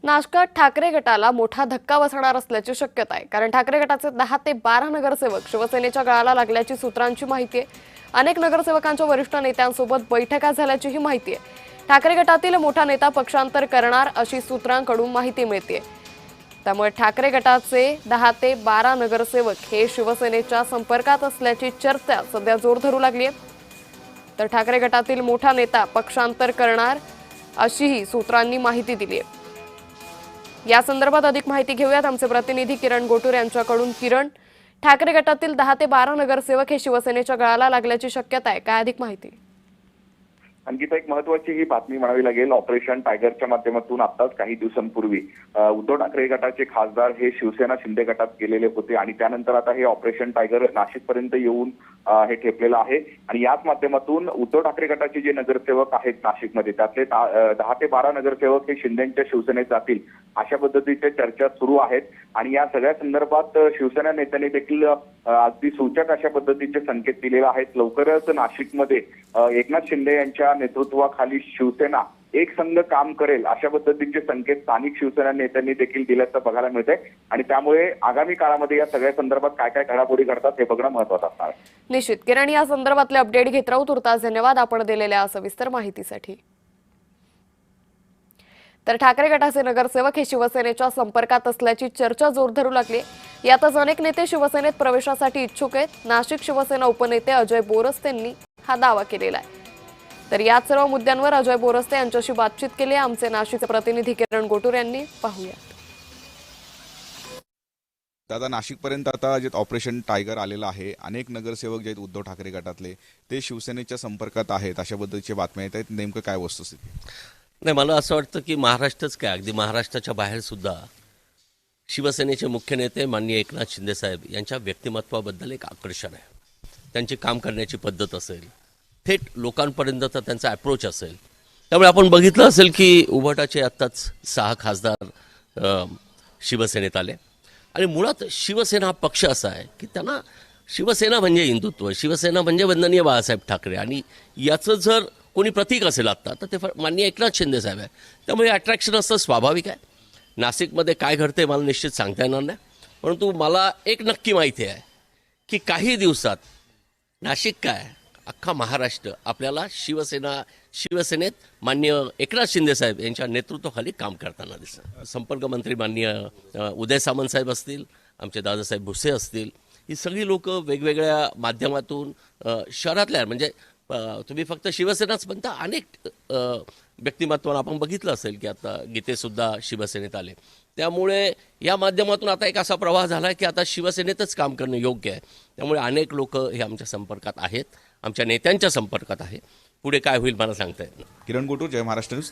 नाशकात ठाकरे गटाला मोठा धक्का बसणार असल्याची शक्यता आहे। कारण ठाकरे गटाचे 10 ते 12 नगरसेवक शिवसेनेच्या गळाला लागल्याची सूत्रांची माहिती आहे। अनेक नगरसेवकांच्या वरिष्ठ नेत्यांसोबत बैठका झाल्याचीही माहिती आहे। ठाकरे गटातील मोठा नेता पक्षांतर करणार अशी सूत्रांकडून माहिती मिळते। त्यामुळे ठाकरे गटाचे 10 ते 12 नगरसेवक हे शिवसेनेच्या संपर्कात असल्याची चर्चा सध्या जोर धरू लागली आहे। तर ठाकरे गटातील मोठा नेता पक्षांतर करणार अशीही सूत्रांनी माहिती दिली आहे। या संदर्भात अधिक माहिती घेऊयात आमचे प्रतिनिधी किरण गोटूर यांच्याकडून। किरण, ठाकरे गटातील 10 ते 12 नगरसेवक हे शिवसेनेच्या गळाला लागल्याची शक्यता आहे, काय अधिक माहिती? अंकिता, एक महत्वाची ही बातमी म्हणावी लागेल। ऑपरेशन टायगरच्या माध्यमातून आताच काही दिवसांपूर्वी उद्धव ठाकरे गटाचे खासदार हे शिवसेना शिंदे गटात गेलेले होते आणि त्यानंतर आता हे ऑपरेशन टायगर नाशिकपर्यंत येऊन हे ठेपलेलं आहे। आणि याच माध्यमातून उद्धव ठाकरे गटाचे जे नगरसेवक आहेत नाशिकमध्ये, त्यातले 10 ते 12 नगरसेवक हे शिंदेच्या शिवसेनेत जातील अशा पद्धतीच्या चर्चा सुरू आहेत। आणि या सगळ्या संदर्भात शिवसेना नेत्यांनी देखील अगदी सूचक अशा पद्धतीचे संकेत दिलेले आहेत। लवकरच नाशिकमध्ये एकनाथ शिंदे यांच्या नेतृत्वाखाली शिवसेना एक संघ काम करेल अशा पद्धतीचे संकेत स्थानिक शिवसेना नेत्यांनी देखील दिल्याचं बघायला मिळतंय। आणि त्यामुळे आगामी काळामध्ये या सगळ्या संदर्भात काय काय घडामोडी घडतात हे बघणं महत्त्वाचं असणार आहे। निश्चित किरण, या संदर्भातले अपडेट घेत राहू। तुर्तास धन्यवाद आपण दिलेल्या सविस्तर माहितीसाठी। तर ठाकरे गटाचे नगरसेवक हे शिवसेनेच्या संपर्कात असल्याची चर्चा जोर धरू लागली। यातच अनेक नेते शिवसेनेत प्रवेशासाठी इच्छुक आहेत। नाशिक शिवसेना उपनेते अजय बोरस्तेंनी हा दावा केलेला आहे। तर या सर्व मुद्द्यांवर अजय बोरस्ते यांच्याशी बातचीत केली आमचे नाशिकचे प्रतिनिधी किरण गोटूर यांनी। पाहूयात। दादा, नाशिकपर्यंत आता जे ऑपरेशन टायगर आलेलं आहे, अनेक नगरसेवक जे आहेत उद्धव ठाकरे गटातले ते शिवसेनेच्या संपर्कात आहेत अशा पद्धतीच्या बातम्या येत आहेत, नेमकं काय वस्तुस्थिती? नाही, मला असं वाटतं की महाराष्ट्रच काय, अगदी महाराष्ट्राच्या बाहेर सुद्धा शिवसेनेचे मुख्य नेते माननीय एकनाथ शिंदे साहेब यांच्या व्यक्तिमत्वाबद्दल एक आकर्षण आहे। त्यांची काम करण्याची पद्धत असेल, थेट लोकांपर्यंतचा त्यांचा अप्रोच असेल। त्यामुळे आपण बघितलं असेल की उभटाचे आत्ताच 6 खासदार शिवसेनेत आले। आणि मुळात शिवसेना हा पक्ष असा आहे की त्यांना शिवसेना म्हणजे हिंदुत्व, शिवसेना म्हणजे वंदनीय बाळासाहेब ठाकरे, आणि याचं जर कोणी प्रतीक असेल आत्ता तर ते माननीय एकनाथ शिंदे साहेब आहे। त्यामुळे अट्रॅक्शन असतं स्वाभाविक आहे। नाशिकमध्ये काय घडते मला निश्चित सांगता येणार नाही, परंतु मला एक नक्की माहिती आहे की काही दिवसात नाशिक काय अख्खा महाराष्ट्र आपल्याला शिवसेनेत माननीय एकनाथ शिंदे साहेब यांच्या नेतृत्वाखाली काम करताना दिसतं। संपर्क मंत्री माननीय उदय सामंत साहेब असतील, आमचे दादासाहेब भुसे असतील, ही सगळी लोक वेगवेगळ्या माध्यमातून शहरातल्या, म्हणजे तुम्ही फक्त शिवसेनाच म्हणता, अनेक व्यक्तिमत्वांना आपण बघितलं असेल की आता गीतेसुद्धा शिवसेनेत आले। त्यामुळे या माध्यमातून आता एक असा प्रवाह झाला आहे की आता शिवसेनेतच काम करणं योग्य आहे। त्यामुळे अनेक लोक हे आमच्या संपर्कात आहेत, आमच्या नेत्यांच्या संपर्कात आहे। पुढे काय होईल मला सांगता येत नाही। किरण गोटूर, जय महाराष्ट्र न्यूज।